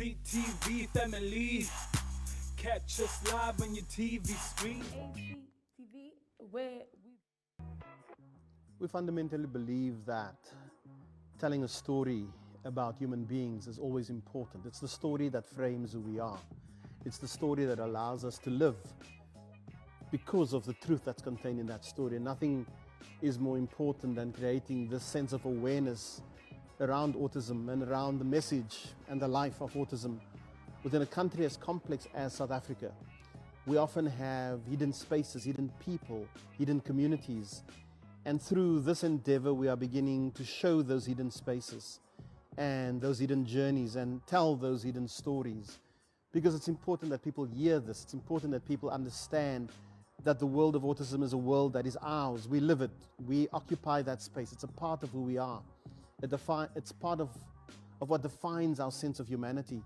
ACTV family. Catch us live on your TV screen. ACTV, where We fundamentally believe that telling a story about human beings is always important. It's the story that frames who we are. It's the story that allows us to live because of the truth that's contained in that story. And nothing is more important than creating this sense of awareness around autism and around the message and the life of autism within a country as complex as South Africa. We often have hidden spaces, hidden people, hidden communities. And through this endeavor, we are beginning to show those hidden spaces and those hidden journeys and tell those hidden stories. Because it's important that people hear this. It's important that people understand that the world of autism is a world that is ours. We live it. We occupy that space. It's a part of who we are. It's part of what defines our sense of humanity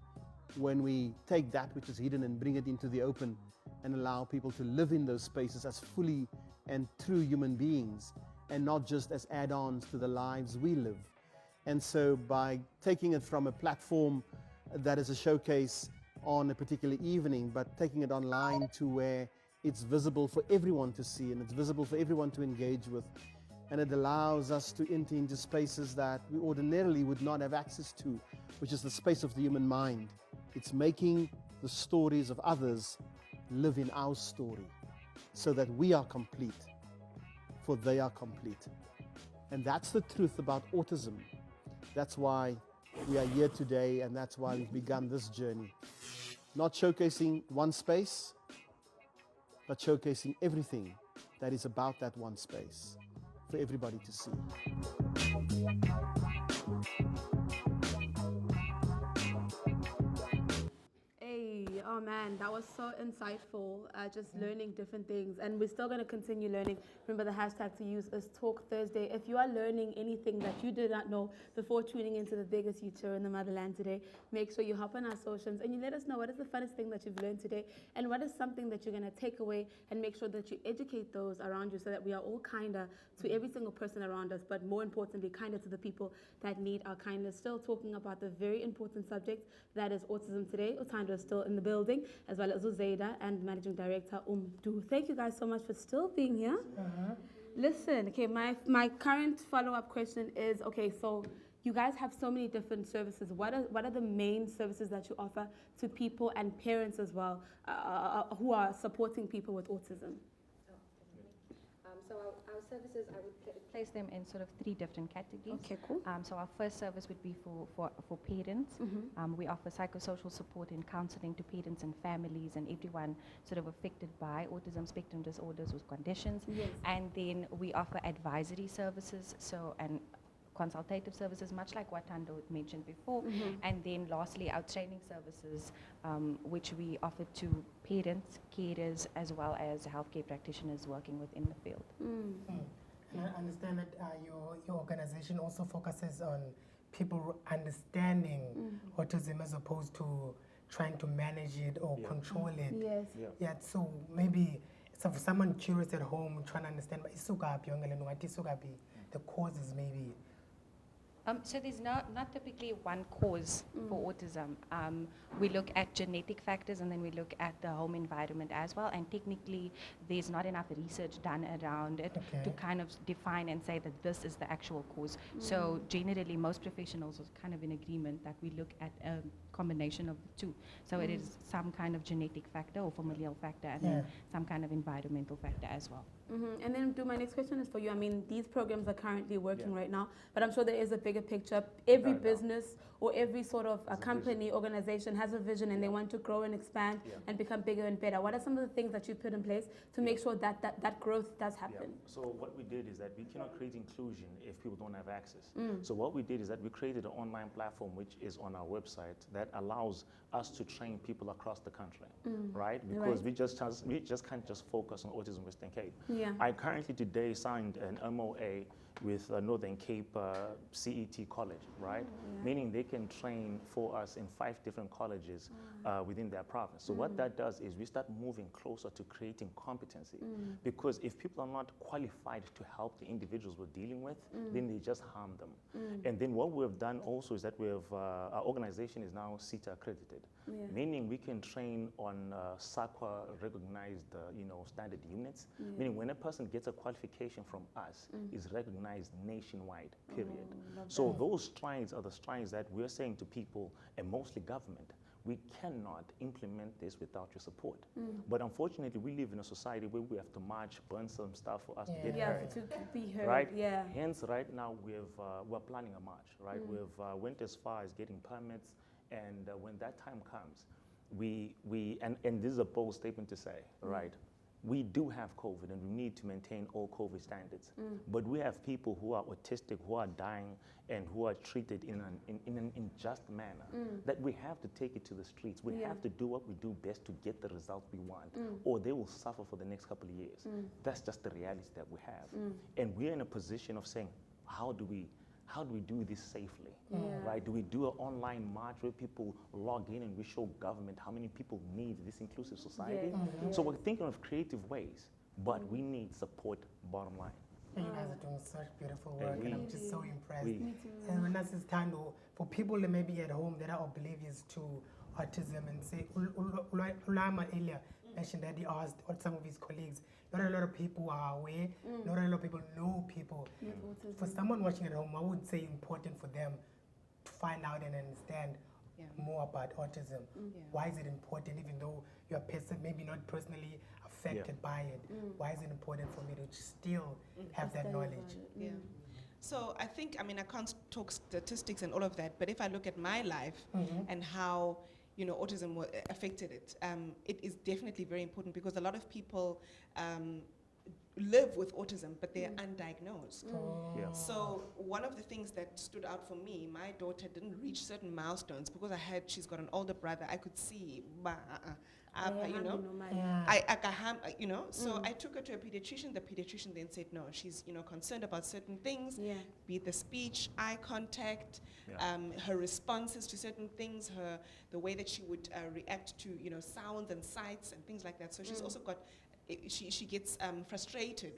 when we take that which is hidden and bring it into the open and allow people to live in those spaces as fully and true human beings and not just as add-ons to the lives we live. And so by taking it from a platform that is a showcase on a particular evening, but taking it online to where it's visible for everyone to see and it's visible for everyone to engage with, and it allows us to enter into spaces that we ordinarily would not have access to, which is the space of the human mind. It's making the stories of others live in our story so that we are complete, for they are complete. And that's the truth about autism. That's why we are here today, and that's why we've begun this journey. Not showcasing one space, but showcasing everything that is about that one space for everybody to see. Hey, oh man, that was so insightful. Just learning different things, and we're still going to continue learning. Remember, the hashtag to use is Talk Thursday. If you are learning anything that you did not know before tuning into the biggest future in the motherland today, make sure you hop on our socials and you let us know what is the funnest thing that you've learned today, and what is something that you're going to take away, and make sure that you educate those around you so that we are all kinder to every single person around us, but more importantly, kinder to the people that need our kindness. Still talking about the very important subject that is autism today. Utando is still in the building, as well as Uzaida and Managing Director Du. Thank you guys so much for still being here. Listen, okay, my current follow-up question is, okay, so you guys have so many different services. What are the main services that you offer to people and parents as well who are supporting people with autism? So our services, I would place them in sort of 3 different categories. Okay, cool. So our first service would be for parents. We offer psychosocial support and counseling to parents and families and everyone sort of affected by autism spectrum disorders with conditions. Yes. And then we offer advisory services, and consultative services, much like what Tando mentioned before. And then lastly, our training services, which we offer to parents, carers, as well as healthcare practitioners working within the field. And I understand that your organization also focuses on people understanding autism as opposed to trying to manage it or control it. Yes. Yeah, so maybe so for someone curious at home trying to understand the causes maybe. So there's not typically one cause for autism. We look at genetic factors, and then we look at the home environment as well. And technically, there's not enough research done around it to kind of define and say that this is the actual cause. So generally, most professionals are kind of in agreement that we look at a combination of the two. So it is some kind of genetic factor or familial factor, and then some kind of environmental factor as well. And then my next question is for you. I mean, these programs are currently working right now, but I'm sure there is a bigger picture. Every business or every sort of a company, organization has a vision, and they want to grow and expand and become bigger and better. What are some of the things that you put in place to make sure that growth does happen? So what we did is that we cannot create inclusion if people don't have access. So what we did is that we created an online platform which is on our website that allows us to train people across the country, right? Because we just can't just focus on Autism Western Cape. I currently today signed an MOA with Northern Cape CET College, right? Meaning they can train for us in 5 different colleges within their province. So what that does is we start moving closer to creating competency. Because if people are not qualified to help the individuals we're dealing with, then they just harm them. And then what we've done also is that our organization is now CETA accredited, meaning we can train on SAQA recognized standard units, meaning when a person gets a qualification from us, is recognized nationwide, period. So those strides are the strides that we're saying to people, and mostly government, we cannot implement this without your support. But unfortunately, we live in a society where we have to march, burn some stuff for us to get heard. To be heard, right? Hence, right now, we're planning a march, right? We've went as far as getting permits, and when that time comes, and this is a bold statement to say, right? We do have COVID, and we need to maintain all COVID standards. But we have people who are autistic, who are dying, and who are treated in an unjust manner, that we have to take it to the streets. We have to do what we do best to get the results we want, or they will suffer for the next couple of years. That's just the reality that we have. And we're in a position of saying, how do we do this safely, right? Do we do an online march where people log in and we show government how many people need this inclusive society? So we're thinking of creative ways, but we need support, bottom line. You guys are doing such beautiful work, and I'm just so impressed. Me too. And when that's Tando, for people that may be at home that are oblivious to autism and say, Ulama earlier mentioned that he asked some of his colleagues, not a lot of people are aware, not a lot of people know people. For someone watching at home, I would say important for them to find out and understand more about autism. Why is it important, even though you're maybe not personally affected by it? Why is it important for me to still have that knowledge? So I think, I can't talk statistics and all of that, but if I look at my life and how autism affected it, it is definitely very important because a lot of people live with autism, but they're undiagnosed. So one of the things that stood out for me, my daughter didn't reach certain milestones because she's got an older brother. I could see, so I took her to a pediatrician. The pediatrician then said, no, she's concerned about certain things, be it the speech, eye contact, her responses to certain things, the way that she would react to sounds and sights and things like that. So she's also got, she gets frustrated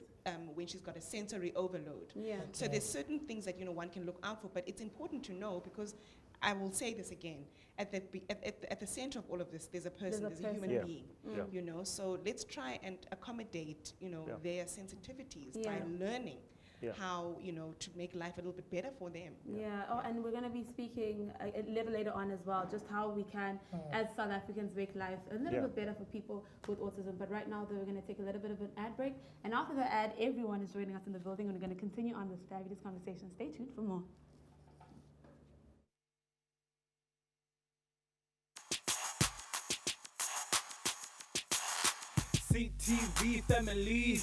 when she's got a sensory overload. So there's certain things that one can look out for, but it's important to know because I will say this again, at the center of all of this, there's a person, there's a human being, so let's try and accommodate, their sensitivities by learning how, to make life a little bit better for them. And we're going to be speaking a little later on as well, just how we can, as South Africans, make life a little bit better for people with autism. But right now, though, we're going to take a little bit of an ad break. And after the ad, everyone is joining us in the building, and we're going to continue on this fabulous conversation. Stay tuned for more. CTV family.